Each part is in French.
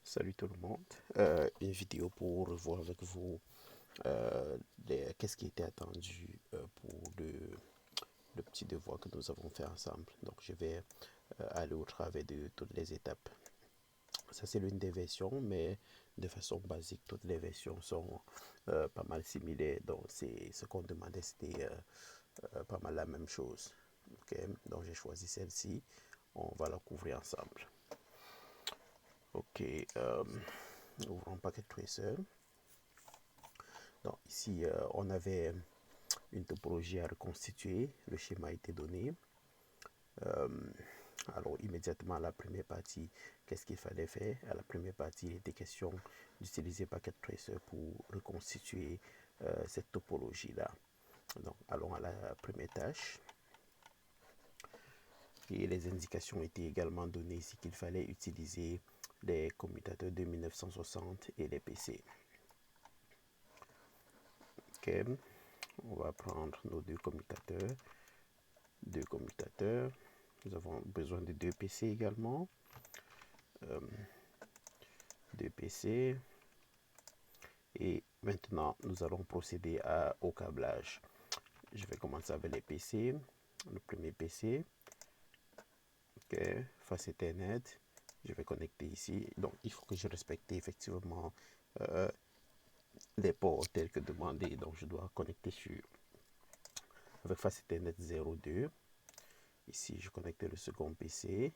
Salut tout le monde. Une vidéo pour revoir avec vous qu'est-ce qui était attendu pour le petit devoir que nous avons fait ensemble. Donc je vais aller au travers de toutes les étapes. Ça c'est l'une des versions, mais de façon basique, toutes les versions sont pas mal similaires. Donc c'est ce qu'on demandait, c'était pas mal la même chose. Ok, donc j'ai choisi celle-ci. On va la couvrir ensemble. Ok, ouvrons Packet Tracer. Donc ici, on avait une topologie à reconstituer. Le schéma a été donné. Euh, alors immédiatement, la première partie, qu'est-ce qu'il fallait faire? À la première partie, il était question d'utiliser Packet Tracer pour reconstituer cette topologie-là. Donc allons à la première tâche. Et les indications étaient également données ici qu'il fallait utiliser les commutateurs de 1960 et les PC. Ok, on va prendre nos deux commutateurs. Nous avons besoin de deux PC également. Deux PC. Et maintenant, nous allons procéder au câblage. Je vais commencer avec les PC. Le premier PC. Ok, face Ethernet. Je vais connecter ici. Donc, il faut que je respecte effectivement les ports tels que demandé. Donc, je dois connecter avec face Ethernet 02. Ici, je connecte le second PC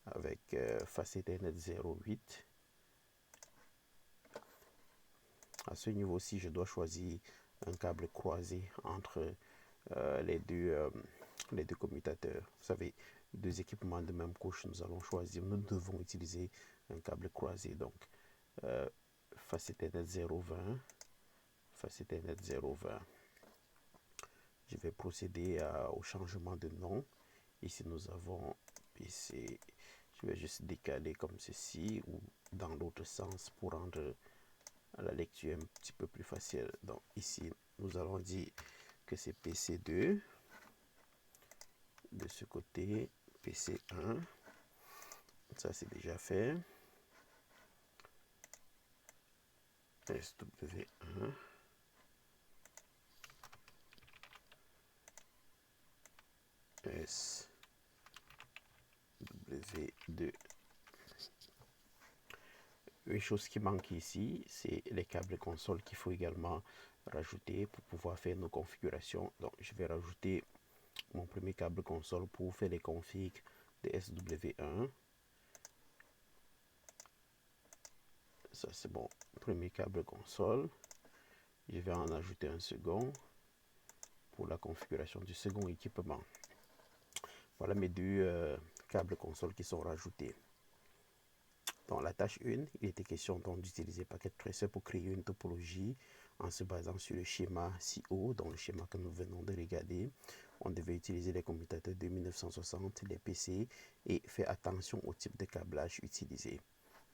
avec face Ethernet 08. À ce niveau-ci, je dois choisir un câble croisé entre les deux commutateurs. Vous savez, deux équipements de même couche, nous devons utiliser un câble croisé. Donc, face Ethernet 020, face Ethernet 020. Je vais procéder au changement de nom. Ici, nous avons PC. Je vais juste décaler comme ceci ou dans l'autre sens pour rendre la lecture un petit peu plus facile. Donc ici, nous allons dire que c'est PC2. De ce côté, PC1. Ça, c'est déjà fait. SW1. SW2. Une chose qui manque ici, c'est les câbles console qu'il faut également rajouter pour pouvoir faire nos configurations. Donc, je vais rajouter mon premier câble console pour faire les configs de SW1. Ça, c'est mon premier câble console. Je vais en ajouter un second pour la configuration du second équipement. Voilà mes deux câbles console qui sont rajoutés. Dans la tâche 1, il était question d'utiliser Packet Tracer pour créer une topologie en se basant sur le schéma ci-haut, dans le schéma que nous venons de regarder. On devait utiliser les commutateurs de 1960, les PC, et faire attention au type de câblage utilisé.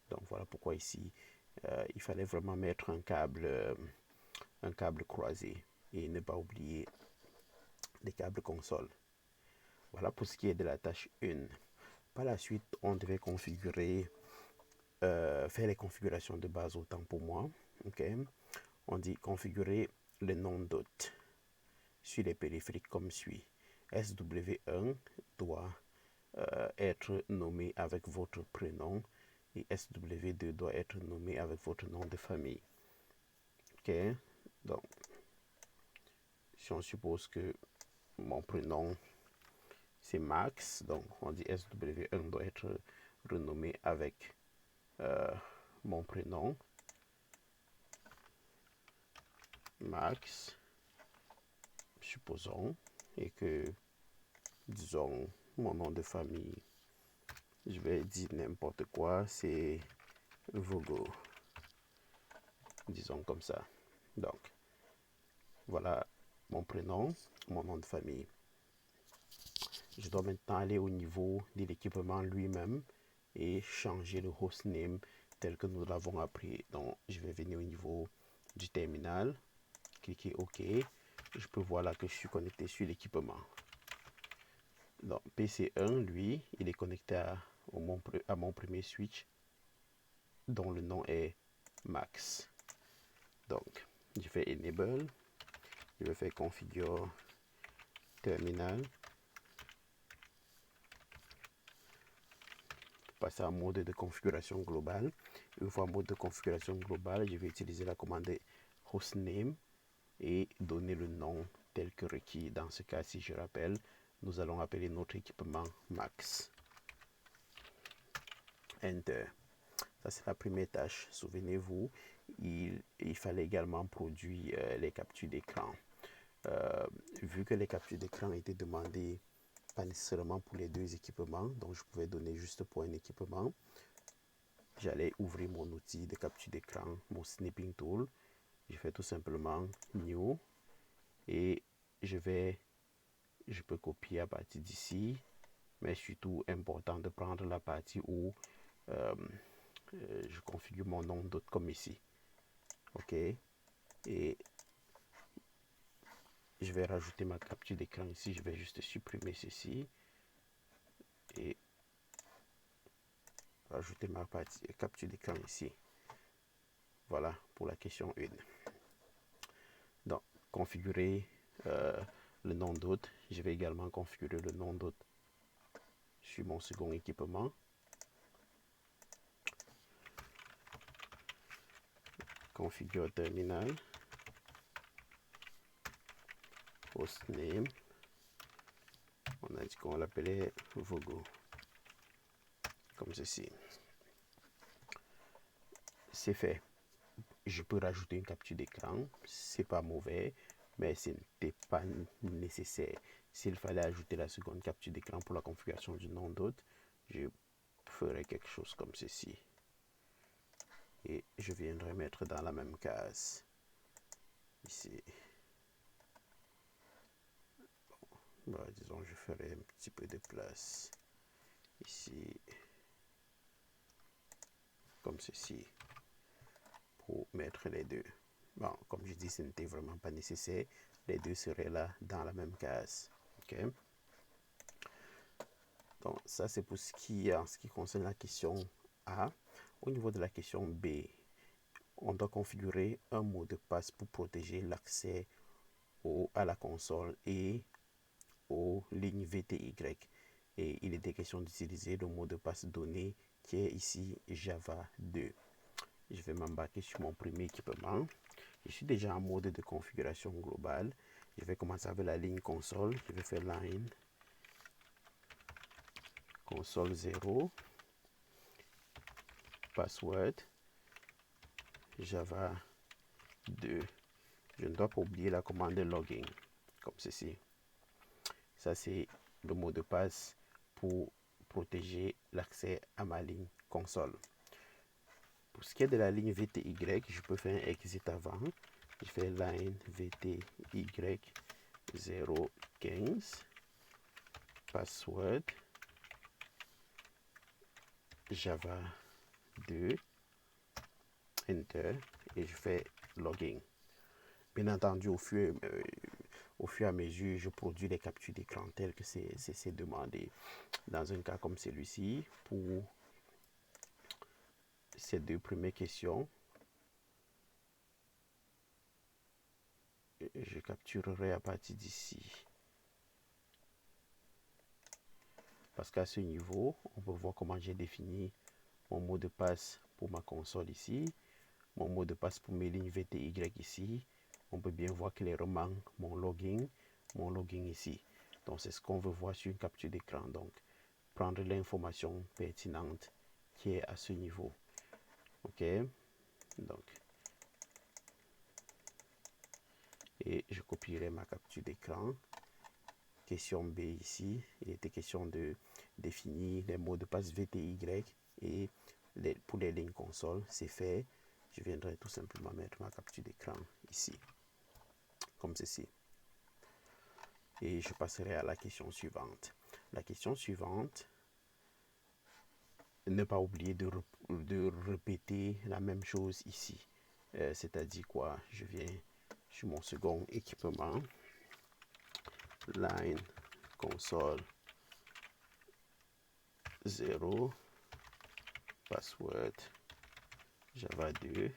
Donc voilà pourquoi ici, il fallait vraiment mettre un câble croisé et ne pas oublier les câbles console. Voilà pour ce qui est de la tâche 1. Par la suite, on devait faire les configurations de base autant pour moi. Okay. On dit configurer le nom d'hôte sur les périphériques comme suit. SW1 doit être nommé avec votre prénom et SW2 doit être nommé avec votre nom de famille. Ok, donc si on suppose que mon prénom c'est Max, donc on dit SW1 doit être renommé avec mon prénom Max, supposons, et que disons mon nom de famille, je vais dire n'importe quoi, c'est Vogo, disons comme ça. Donc voilà mon prénom, mon nom de famille. Je dois maintenant aller au niveau de l'équipement lui-même et changer le hostname tel que nous l'avons appris. Donc je vais venir au niveau du terminal, cliquer OK. Je peux voir là que je suis connecté sur l'équipement. Donc PC1, lui, il est connecté à mon premier switch dont le nom est max. Donc, je fais enable, je vais faire configure terminal, passer en mode de configuration globale. Une fois en mode de configuration globale, je vais utiliser la commande hostname et donner le nom tel que requis. Dans ce cas, si je rappelle, nous allons appeler notre équipement max. Enter. Ça, c'est la première tâche. Souvenez-vous, il fallait également produire les captures d'écran. Vu que les captures d'écran étaient demandées pas nécessairement pour les deux équipements, donc je pouvais donner juste pour un équipement, j'allais ouvrir mon outil de capture d'écran, mon snipping tool. Je fais tout simplement new et je peux copier à partir d'ici, mais surtout important de prendre la partie où je configure mon nom d'hôte comme ici. OK, et je vais rajouter ma capture d'écran ici. Je vais juste supprimer ceci et rajouter ma capture d'écran ici. Voilà pour la question 1. Donc, configurer le nom d'hôte. Je vais également configurer le nom d'hôte sur mon second équipement. Configure terminal. Hostname. On a dit qu'on l'appelait Vogo. Comme ceci. C'est fait. Je peux rajouter une capture d'écran. C'est pas mauvais, mais ce n'était pas nécessaire. S'il fallait ajouter la seconde capture d'écran pour la configuration du nom d'hôte, je ferai quelque chose comme ceci. Et je viendrai mettre dans la même case. Ici. Bon, disons, je ferai un petit peu de place. Ici. Comme ceci. Pour mettre les deux. Bon, comme je dis, ce n'était vraiment pas nécessaire. Les deux seraient là dans la même case. OK? Donc, ça, c'est pour ce qui concerne la question A. Au niveau de la question B, on doit configurer un mot de passe pour protéger l'accès à la console et aux lignes VTY. Et il était question d'utiliser le mot de passe donné qui est ici Java 2. Je vais m'embarquer sur mon premier équipement. Je suis déjà en mode de configuration globale. Je vais commencer avec la ligne console. Je vais faire line console 0 password Java 2. Je ne dois pas oublier la commande logging comme ceci. Ça, c'est le mot de passe pour protéger l'accès à ma ligne console. Pour ce qui est de la ligne VTY, je peux faire un exit avant. Je fais line VTY 015 password Java 2 enter et je fais logging. Bien entendu, au fur et à mesure, je produis les captures d'écran telles que c'est demandé. Dans un cas comme celui-ci, pour ces deux premières questions, je capturerai à partir d'ici. Parce qu'à ce niveau, on peut voir comment j'ai défini mon mot de passe pour ma console ici, mon mot de passe pour mes lignes VTY ici. On peut bien voir clairement mon login ici. Donc, c'est ce qu'on veut voir sur une capture d'écran. Donc, prendre l'information pertinente qui est à ce niveau. OK? Donc, et je copierai ma capture d'écran. Question B ici, il était question de définir les mots de passe VTY et pour les lignes console, c'est fait. Je viendrai tout simplement mettre ma capture d'écran ici, comme ceci. Et je passerai à la question suivante. La question suivante, ne pas oublier de répéter la même chose ici. C'est-à-dire quoi? Je viens sur mon second équipement, line console 0 password Java 2,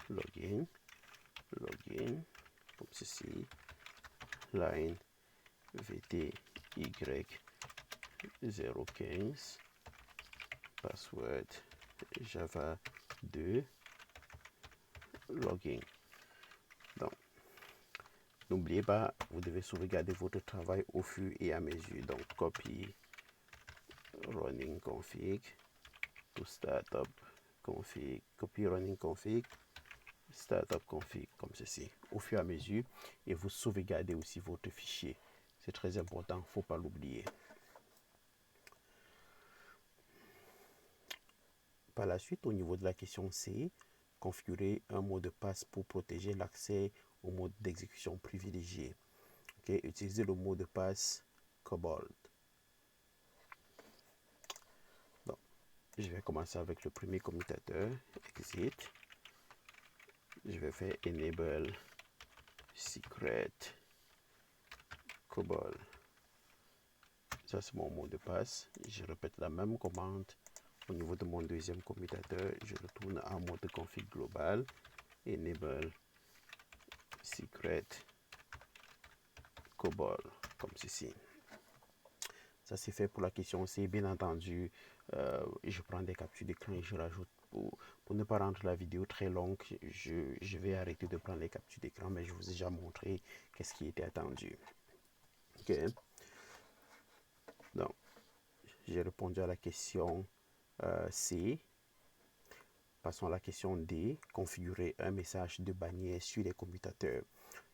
login, comme ceci, line vty 015, password Java 2, login. Donc, n'oubliez pas, vous devez sauvegarder votre travail au fur et à mesure. Donc, copy running config to startup config, copy running config, startup config, comme ceci, au fur et à mesure. Et vous sauvegardez aussi votre fichier. C'est très important, il ne faut pas l'oublier. Par la suite, au niveau de la question C, configurer un mot de passe pour protéger l'accès au mode d'exécution privilégié. Okay. Utilisez le mot de passe Cobalt. Donc, je vais commencer avec le premier commutateur, exit. Je vais faire enable secret Cobalt. Ça, c'est mon mot de passe. Je répète la même commande au niveau de mon deuxième commutateur. Je retourne en mode config global, enable secret Cobalt, comme ceci. Ça, c'est fait pour la question C. Bien entendu, je prends des captures d'écran et je rajoute. Pour ne pas rendre la vidéo très longue, je vais arrêter de prendre les captures d'écran, mais je vous ai déjà montré qu'est-ce qui était attendu. Ok. Donc, j'ai répondu à la question C. Passons à la question D. Configurer un message de bannière sur les commutateurs.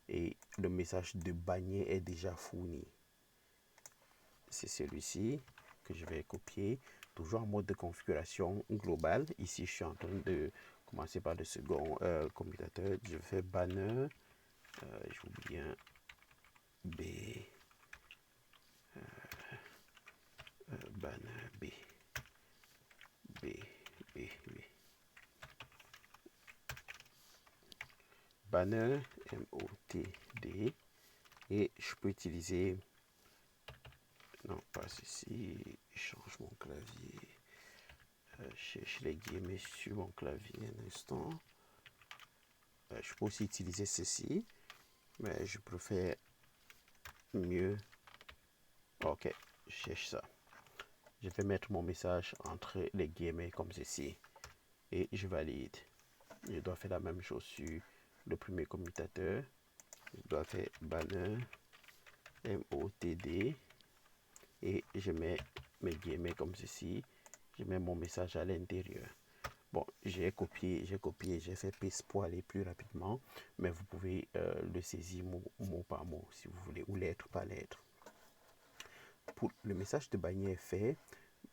Et le message de bannière est déjà fourni. C'est celui-ci que je vais copier. Toujours en mode de configuration globale. Ici, je suis en train de commencer par le second commutateur. Je fais banner. J'oublie bien B. Banner B. Banner MOTD. Et je peux utiliser. Non, pas ceci. Je change mon clavier. Cherche les guillemets sur mon clavier un instant. Je peux aussi utiliser ceci, mais je préfère mieux. Ok, je cherche ça. Je vais mettre mon message entre les guillemets comme ceci et je valide. Je dois faire la même chose sur le premier commutateur. Je dois faire banner MOTD et je mets mes guillemets comme ceci. Je mets mon message à l'intérieur. Bon, j'ai copié, j'ai fait paste pour aller plus rapidement, mais vous pouvez le saisir mot par mot si vous voulez, ou lettre par lettre. Pour le message de bannière fait,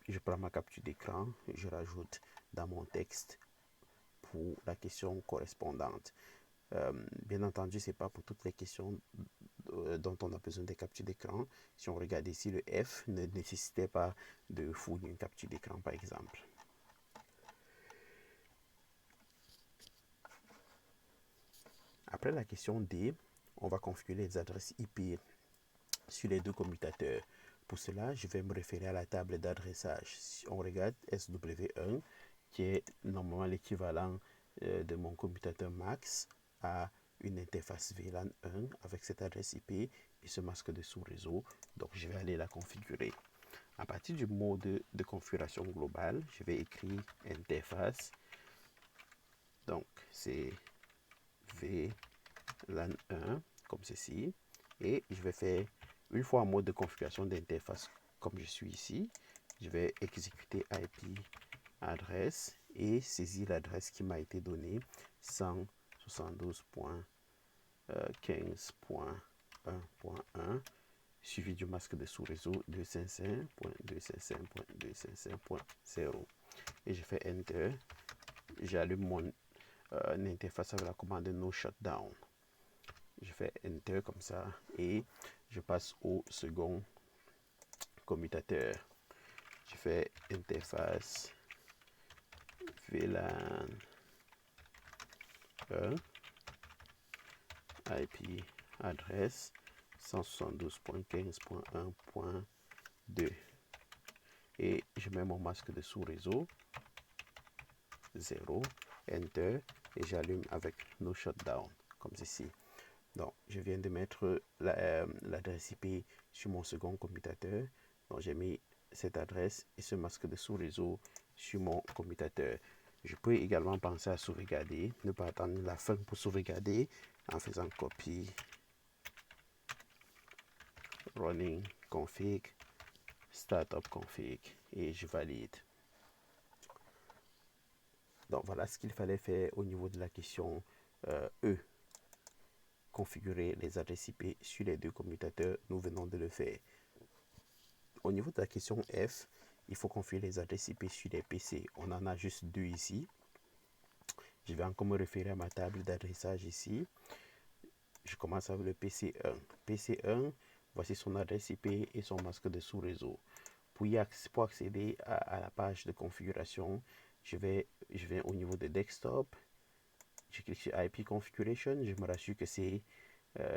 je prends ma capture d'écran, je rajoute dans mon texte pour la question correspondante. Bien entendu, ce n'est pas pour toutes les questions dont on a besoin de capture d'écran. Si on regarde ici, le F ne nécessitait pas de fournir une capture d'écran, par exemple. Après la question D, on va configurer les adresses IP sur les deux commutateurs. Pour cela, je vais me référer à la table d'adressage. Si on regarde SW1, qui est normalement l'équivalent de mon commutateur Max, a une interface VLAN 1 avec cette adresse IP et ce masque de sous-réseau. Donc, je vais aller la configurer. À partir du mode de configuration globale, je vais écrire interface. Donc, c'est VLAN 1, comme ceci. Et je vais faire, une fois en mode de configuration d'interface, comme je suis ici, je vais exécuter IP adresse et saisir l'adresse qui m'a été donnée, 172.15.1.1, suivi du masque de sous-réseau 255.255.255.0. Et je fais Enter. J'allume mon interface avec la commande No Shutdown. Je fais Enter comme ça et je passe au second commutateur. Je fais interface VLAN 1, IP adresse 172.15.1.2 et je mets mon masque de sous-réseau 0, Enter, et j'allume avec No Shutdown, comme ceci. Donc, je viens de mettre l'adresse IP sur mon second commutateur. Donc, j'ai mis cette adresse et ce masque de sous-réseau sur mon commutateur. Je peux également penser à sauvegarder, ne pas attendre la fin pour sauvegarder en faisant copie, running config, startup config et je valide. Donc, voilà ce qu'il fallait faire au niveau de la question E. Configurer les adresses IP sur les deux commutateurs, nous venons de le faire. Au niveau de la question F, il faut configurer les adresses IP sur les PC. On en a juste deux ici. Je vais encore me référer à ma table d'adressage ici. Je commence avec le PC1. PC1, voici son adresse IP et son masque de sous-réseau. Pour accéder à la page de configuration, je vais au niveau de desktop. Je clique sur IP Configuration. Je me rassure que c'est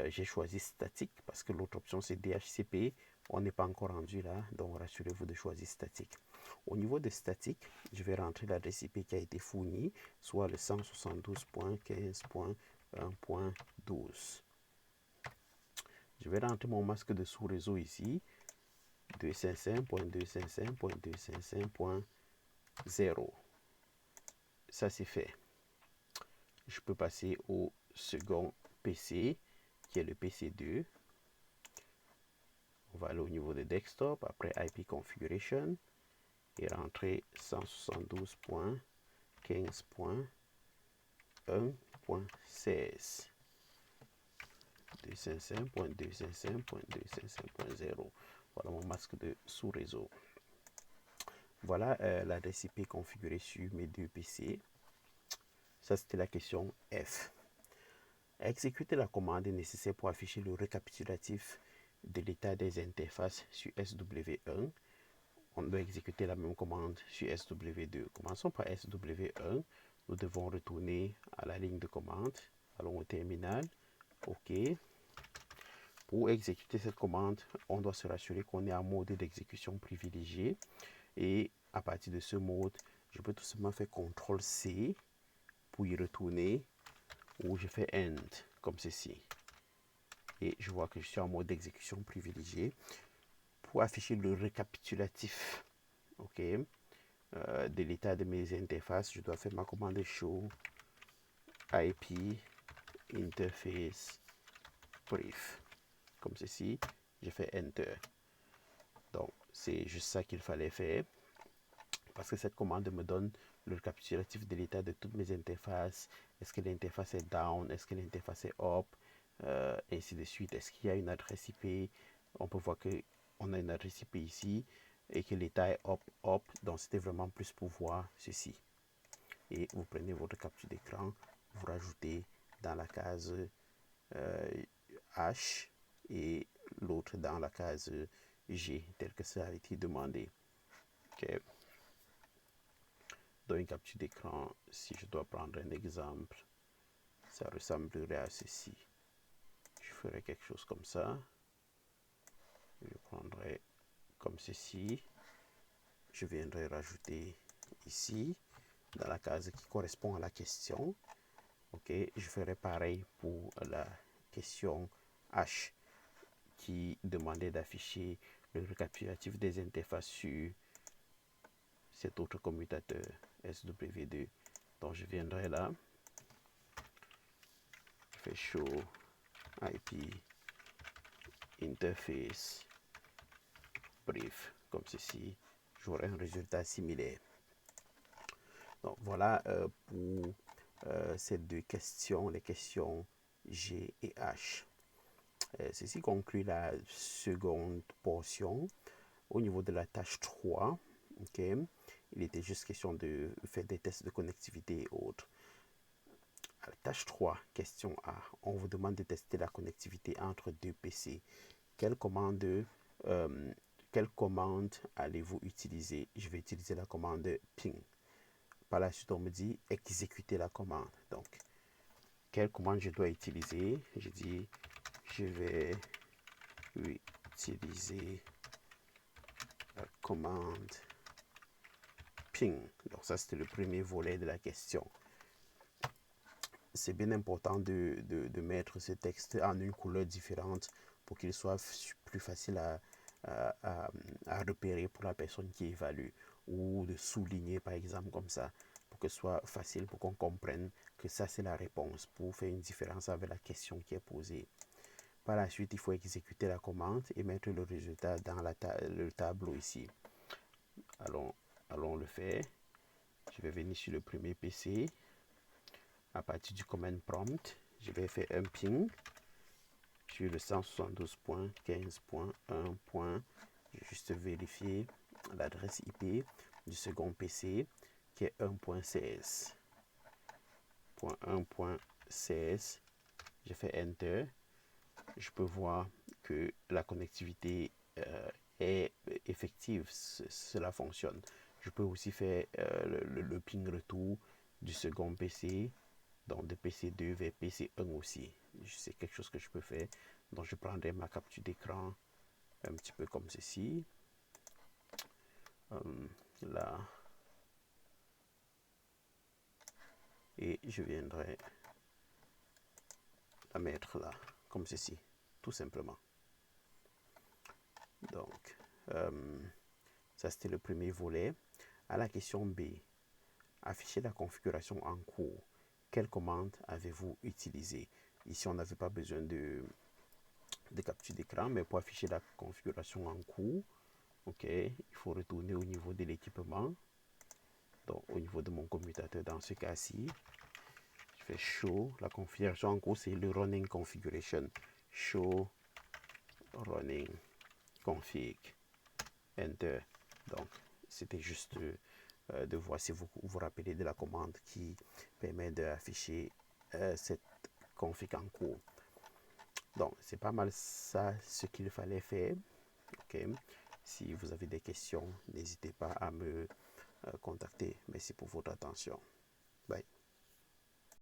j'ai choisi statique parce que l'autre option c'est DHCP. On n'est pas encore rendu là, donc rassurez-vous de choisir statique. Au niveau de statique, je vais rentrer l'adresse IP qui a été fournie, soit le 172.15.1.12. Je vais rentrer mon masque de sous-réseau ici, 255.255.255.0. Ça c'est fait. Je peux passer au second PC, qui est le PC2. On va aller au niveau de desktop, après IP Configuration, et rentrer 172.15.1.16. 255.255.255.0. Voilà mon masque de sous-réseau. Voilà l'adresse IP configurée sur mes deux PC. Ça, c'était la question F. Exécuter la commande nécessaire pour afficher le récapitulatif de l'état des interfaces sur SW1. On doit exécuter la même commande sur SW2. Commençons par SW1. Nous devons retourner à la ligne de commande. Allons au terminal. OK. Pour exécuter cette commande, on doit se rassurer qu'on est en mode d'exécution privilégié. Et à partir de ce mode, je peux tout simplement faire CTRL-C pour y retourner, ou je fais END, comme ceci. Et je vois que je suis en mode d'exécution privilégié. Pour afficher le récapitulatif, OK, de l'état de mes interfaces, je dois faire ma commande show IP interface brief, comme ceci. Je fais Enter. Donc, c'est juste ça qu'il fallait faire, parce que cette commande me donne le récapitulatif de l'état de toutes mes interfaces. Est-ce que l'interface est down? Est-ce que l'interface est up? Ainsi de suite. Est-ce qu'il y a une adresse IP? On peut voir qu'on a une adresse IP ici et que l'état est up, up. Donc, c'était vraiment plus pour voir ceci. Et vous prenez votre capture d'écran, vous rajoutez dans la case H et l'autre dans la case G, tel que ça a été demandé. OK. Dans une capture d'écran, si je dois prendre un exemple, ça ressemblerait à ceci. Je ferai quelque chose comme ça. Je prendrai comme ceci. Je viendrai rajouter ici, dans la case qui correspond à la question. OK, je ferai pareil pour la question H qui demandait d'afficher le récapitulatif des interfaces sur cet autre commutateur SW2. Donc je viendrai là, je fais show IP interface brief, comme ceci, j'aurai un résultat similaire. Donc voilà pour ces deux questions, les questions G et H. Ceci conclut la seconde portion. Au niveau de la tâche 3, okay, il était juste question de faire des tests de connectivité et autres. À la tâche 3, question A, on vous demande de tester la connectivité entre deux PC. Quelle commande allez-vous utiliser? Je vais utiliser la commande ping. Par la suite, on me dit exécuter la commande. Donc, quelle commande je dois utiliser? Je dis, je vais utiliser la commande ping. Donc ça, c'était le premier volet de la question. C'est bien important de mettre ce texte en une couleur différente pour qu'il soit plus facile à repérer pour la personne qui évalue, ou de souligner par exemple comme ça pour que ce soit facile, pour qu'on comprenne que ça c'est la réponse, pour faire une différence avec la question qui est posée. Par la suite, il faut exécuter la commande et mettre le résultat dans le tableau ici. Allons le faire. Je vais venir sur le premier PC. À partir du command prompt, je vais faire un ping sur le 172.15.1. Je vais juste vérifier l'adresse IP du second PC qui est 1.16. Je fais Enter. Je peux voir que la connectivité est effective. Cela fonctionne. Je peux aussi faire le ping retour du second PC, donc de PC2 vers PC1 aussi. C'est quelque chose que je peux faire. Donc je prendrai ma capture d'écran un petit peu comme ceci. Là. Et je viendrai la mettre là, comme ceci, tout simplement. Donc, ça c'était le premier volet. À la question B, afficher la configuration en cours. Quelle commande avez-vous utilisée? Ici, on n'avait pas besoin de capture d'écran, mais pour afficher la configuration en cours, ok, il faut retourner au niveau de l'équipement. Donc, au niveau de mon commutateur, dans ce cas-ci, je fais show. La configuration en cours, c'est le running configuration. Show running config. Enter. Donc, c'était juste de voir si vous vous rappelez de la commande qui permet d'afficher cette config en cours. Donc, c'est pas mal ça ce qu'il fallait faire. Ok. Si vous avez des questions, n'hésitez pas à me contacter. Merci pour votre attention. Bye.